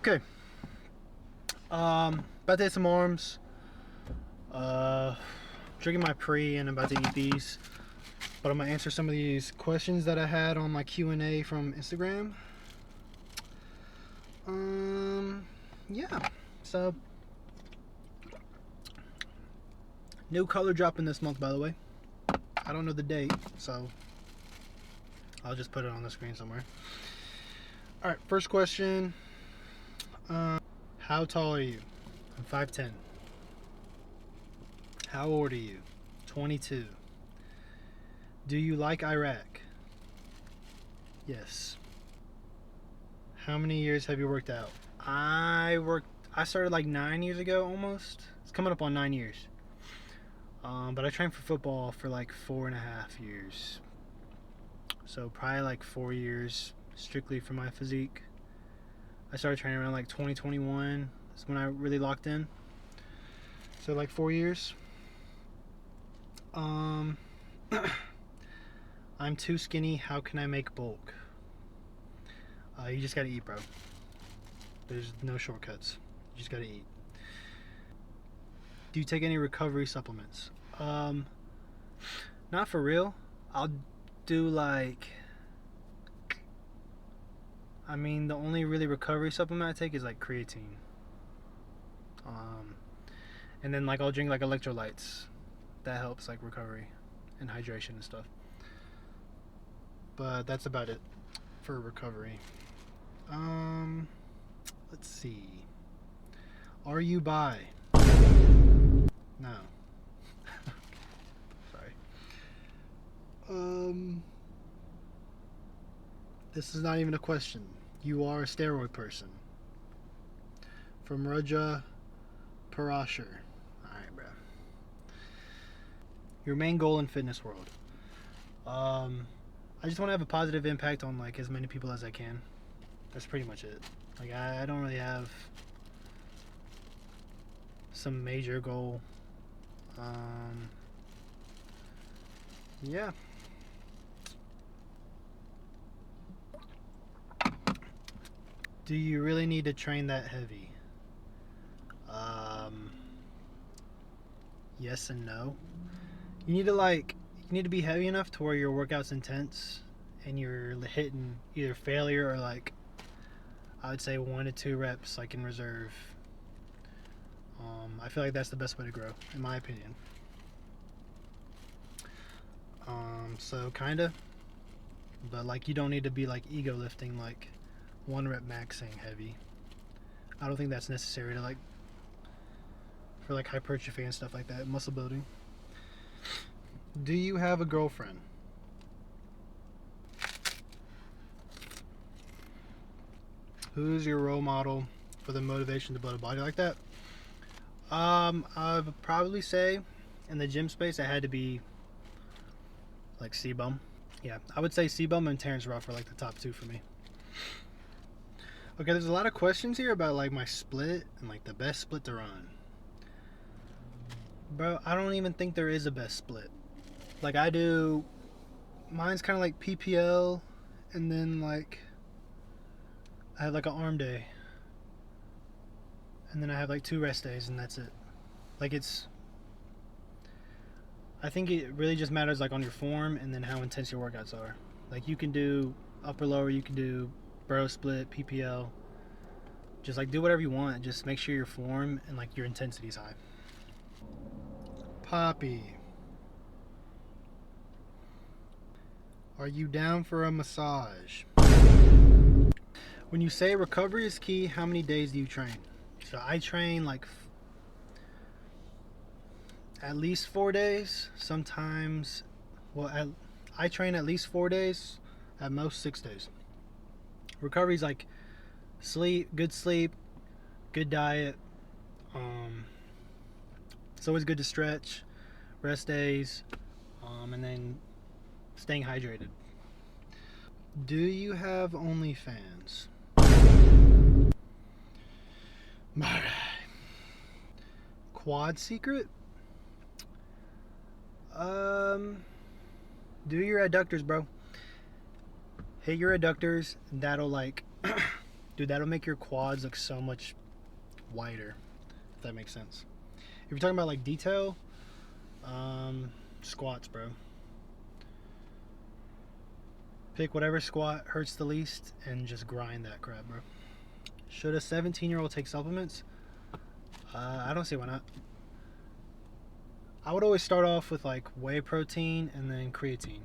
Okay. About to hit some arms. Drinking my pre and about to eat these. But I'm gonna answer some of these questions that I had on my Q&A from Instagram. Yeah. So new color dropping this month, by the way. I don't know the date, so I'll just put it on the screen somewhere. All right, first question. How tall are you? I'm 5'10". How old are you? 22. Do you like Iraq? Yes. How many years have you worked out? I started like 9 years ago almost. It's coming up on 9 years. But I trained for football for like 4.5 years. So probably like 4 years strictly for my physique. I started training around like 2021. That's when I really locked in. So like 4 years. I'm too skinny. How can I make bulk? You just gotta eat, bro. There's no shortcuts. You just gotta eat. Do you take any recovery supplements? Not for real. I'll do like, the only really recovery supplement I take is like creatine. And then like I'll drink like electrolytes. That helps like recovery and hydration and stuff. But that's about it for recovery. Let's see. Are you bi? No. Sorry. This is not even a question. You are a steroid person. From Raja Parashar. Alright, bro. Your main goal in fitness world. I just want to have a positive impact on like as many people as I can. That's pretty much it. Like I don't really have some major goal. Yeah. Do you really need to train that heavy? Yes and no. You need to be heavy enough to where your workout's intense and you're hitting either failure or like I would say 1 to 2 reps like in reserve. I feel like that's the best way to grow, in my opinion. So kinda, but like you don't need to be like ego lifting like 1 rep maxing heavy. I don't think that's necessary to like for like hypertrophy and stuff like that, muscle building. Do you have a girlfriend? Who's your role model for the motivation to build a body like that? I would probably say in the gym space, it had to be like C-Bum. Yeah, I would say C-Bum and Terrence Ruff are like the top 2 for me. Okay, there's a lot of questions here about like my split and like the best split to run. Bro, I don't even think there is a best split. Like mine's kind of like PPL, and then like I have like an arm day, and then I have like 2 rest days, and that's it. Like I think it really just matters like on your form and then how intense your workouts are. Like you can do upper lower, you can do bro split, PPL. Just like do whatever you want. Just make sure your form and like your intensity is high. Poppy, are you down for a massage? When you say recovery is key, how many days do you train? So I train like at least 4 days. Sometimes, I train at least 4 days, at most 6 days. Recovery is like sleep, good diet. It's always good to stretch, rest days, and then staying hydrated. Do you have OnlyFans? Alright. Quad secret? Do your adductors, bro. Hit your adductors. That'll like dude, that'll make your quads look so much wider, if that makes sense. If you're talking about like detail, squats, bro. Pick whatever squat hurts the least and just grind that crap, bro. Should a 17-year-old take supplements? I don't see why not. I would always start off with like whey protein and then creatine.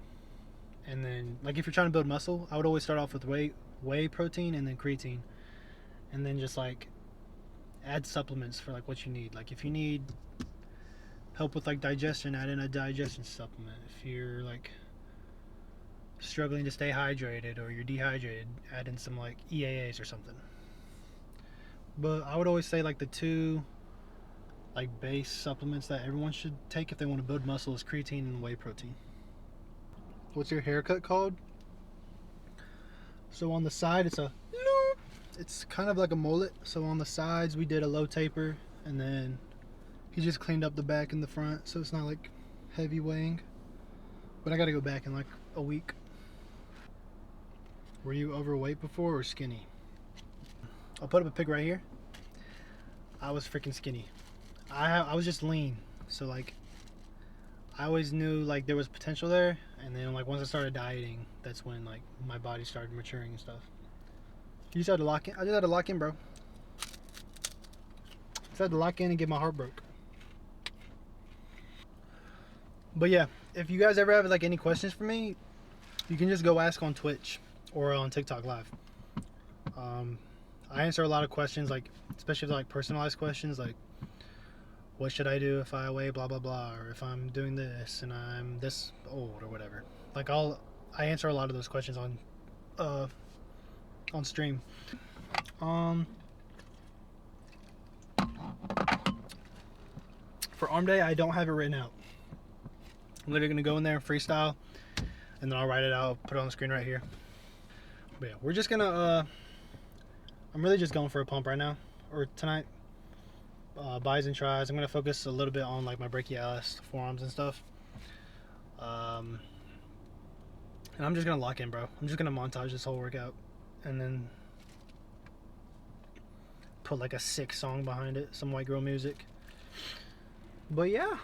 And then, like, if you're trying to build muscle, I would always start off with whey protein and then creatine. And then just like add supplements for like what you need. Like if you need help with like digestion, add in a digestion supplement. If you're like struggling to stay hydrated or you're dehydrated, add in some like EAAs or something. But I would always say like the two like base supplements that everyone should take if they want to build muscle is creatine and whey protein. What's your haircut called? So on the side it's kind of like a mullet. So on the sides we did a low taper, and then he just cleaned up the back and the front, so it's not like heavy weighing. But I gotta go back in like a week. Were you overweight before or skinny? I'll put up a pic right here. I was freaking skinny. I was just lean, so like I always knew like there was potential there, and then like once I started dieting, that's when like my body started maturing and stuff. You just had to lock in. I just had to lock in, bro. Just had to lock in and get my heart broke. But yeah, if you guys ever have like any questions for me, you can just go ask on Twitch or on TikTok live. I answer a lot of questions, like especially like personalized questions, like what should I do if I weigh blah blah blah, or if I'm doing this and I'm this old or whatever. Like I answer a lot of those questions on stream. For arm day, I don't have it written out. I'm literally gonna go in there and freestyle, and then I'll write it out, put it on the screen right here. But yeah, we're just gonna I'm really just going for a pump right now, or tonight. Bis and tries. I'm gonna focus a little bit on like my brachialis, forearms and stuff. And I'm just gonna lock in, bro. I'm just gonna montage this whole workout, and then put like a sick song behind it, some white girl music. But yeah,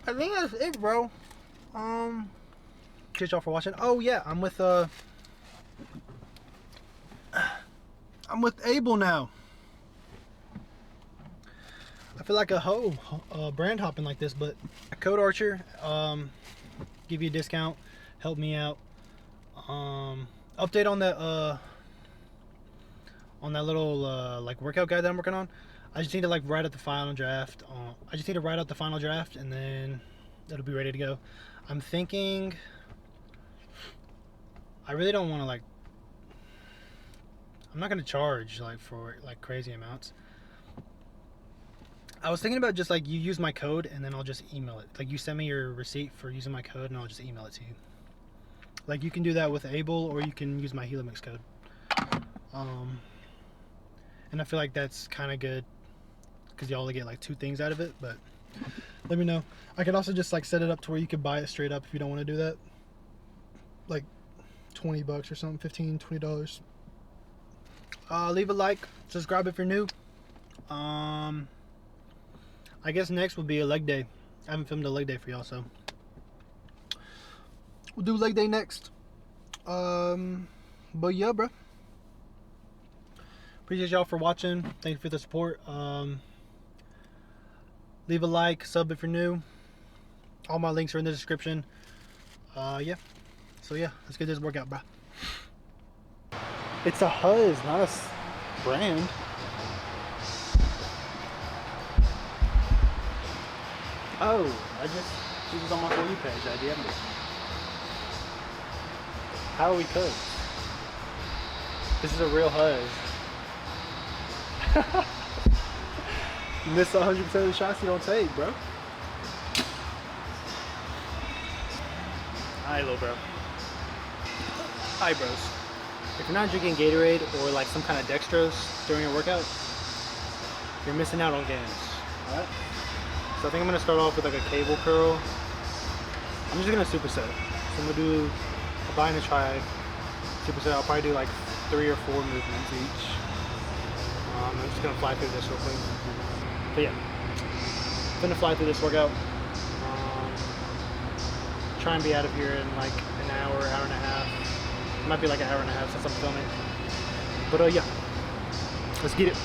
I think that's it, bro. Appreciate y'all for watching. Oh yeah, I'm with Abel now. I feel like a hoe, brand hopping like this, but Code Archer, give you a discount, help me out. Update on that little like workout guide that I'm working on. I just need to like write out the final draft. And then it'll be ready to go. I'm thinking, I really don't want to like, I'm not gonna charge like for like crazy amounts. I was thinking about just like you use my code and then I'll just email it. Like you send me your receipt for using my code and I'll just email it to you. Like you can do that with Able, or you can use my Helix code. And I feel like that's kind of good because you only get like 2 things out of it. But let me know. I could also just like set it up to where you could buy it straight up if you don't want to do that. Like $20 or something, $15, $20. Leave a like, subscribe if you're new. I guess next will be a leg day. I haven't filmed a leg day for y'all, so we'll do leg day next. But yeah, bro. Appreciate y'all for watching. Thank you for the support. Leave a like, sub if you're new. All my links are in the description. Yeah. So yeah, let's get this workout, bro. It's a Huzz, not a brand. Oh, it was on my For You page. I DM'd it. How are we cooked? This is a real Huzz. You miss 100% of the shots you don't take, bro. Alright, little bro. Hi, bros. If you're not drinking Gatorade or like some kind of dextrose during your workout, you're missing out on gains. Alright? So I think I'm going to start off with like a cable curl. I'm just going to superset. So I'm going to do a bi and a tri superset. I'll probably do like 3 or 4 movements each. I'm just gonna fly through this real quick. But yeah, I'm gonna fly through this workout. Try and be out of here in like an hour, hour and a half. It might be like an hour and a half since I'm filming. But yeah, let's get it.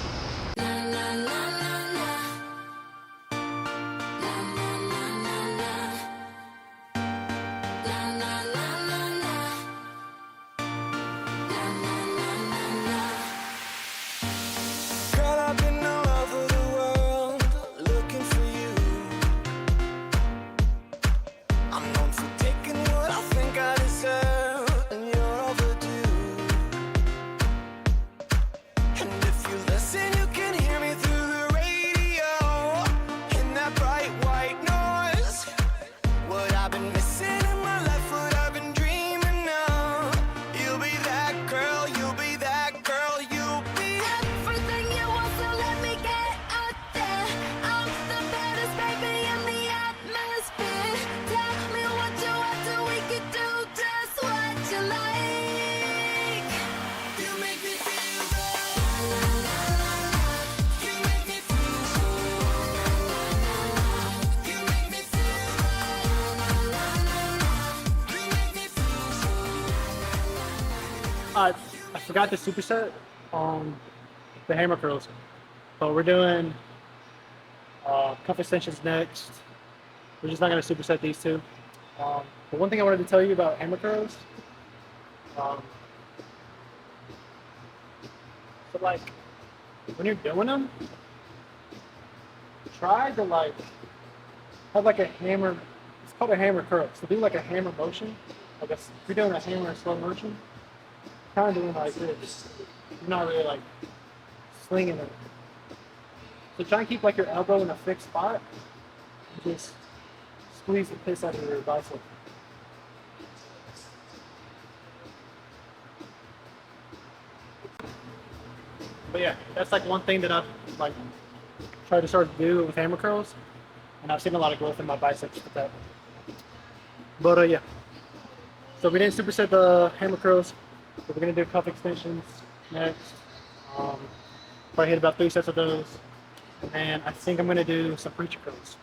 I forgot the superset on the hammer curls. So we're doing cuff extensions next. We're just not going to superset these two. But one thing I wanted to tell you about hammer curls. So like when you're doing them, try to like have like a hammer. It's called a hammer curl. So do like a hammer motion. I guess if you're doing a hammer in slow motion, kind of doing like this. You're not really like slinging it. So try and keep like your elbow in a fixed spot. And just squeeze the piss out of your bicep. But yeah, that's like one thing that I've like tried to start to do with hammer curls, and I've seen a lot of growth in my biceps with that. But yeah, so we didn't superset the hammer curls. So we're gonna do cuff extensions next. Probably hit about 3 sets of those, and then I think I'm gonna do some preacher curls.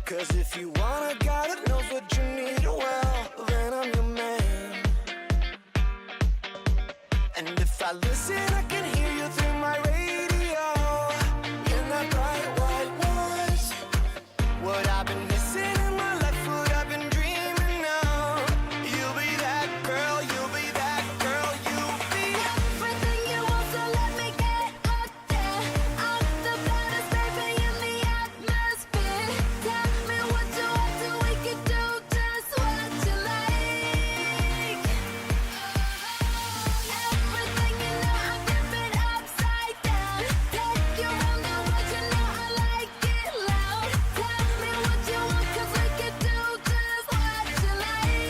Cause if you want a guy that knows what you need, well, then I'm your man. And if I listen, I can hear you through my radio. In that bright white noise, what I've been missing in my life, what I've been dreaming of. You'll be that girl, you'll be that girl, you'll be everything you want, so let me get out there. I'm the baddest baby in the atmosphere. Tell me what you want so we can do just what you like. Everything you know, I flip it upside down. Take you around the world, you know I like it loud. Tell me what you want, cause we can do just what you like.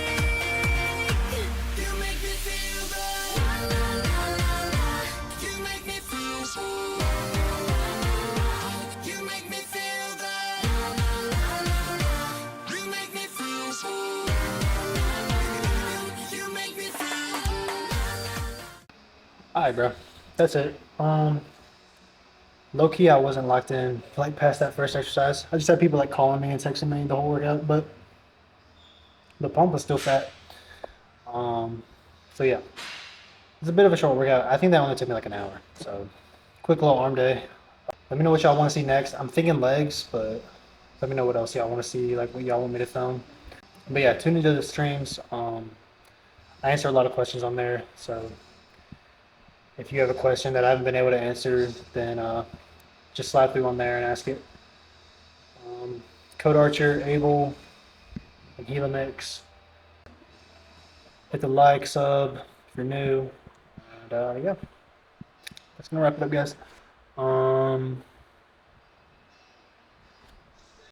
You make me feel good. La la la la la. You make me feel good. You make me feel good. La la la la la. You make me feel good. You make me feel good. Alright, bro. That's it. Low key, I wasn't locked in like past that first exercise. I just had people like calling me and texting me the whole workout, but the pump was still fat. So yeah, it's a bit of a short workout. I think that only took me like an hour. So quick little arm day. Let me know what y'all want to see next. I'm thinking legs, but let me know what else y'all want to see, like what y'all want me to film. But yeah, tune into the streams. I answer a lot of questions on there, so if you have a question that I haven't been able to answer, then just slide through on there and ask it. Code Archer, Abel, and Helix. Hit the like, sub if you're new. And yeah, that's gonna wrap it up, guys.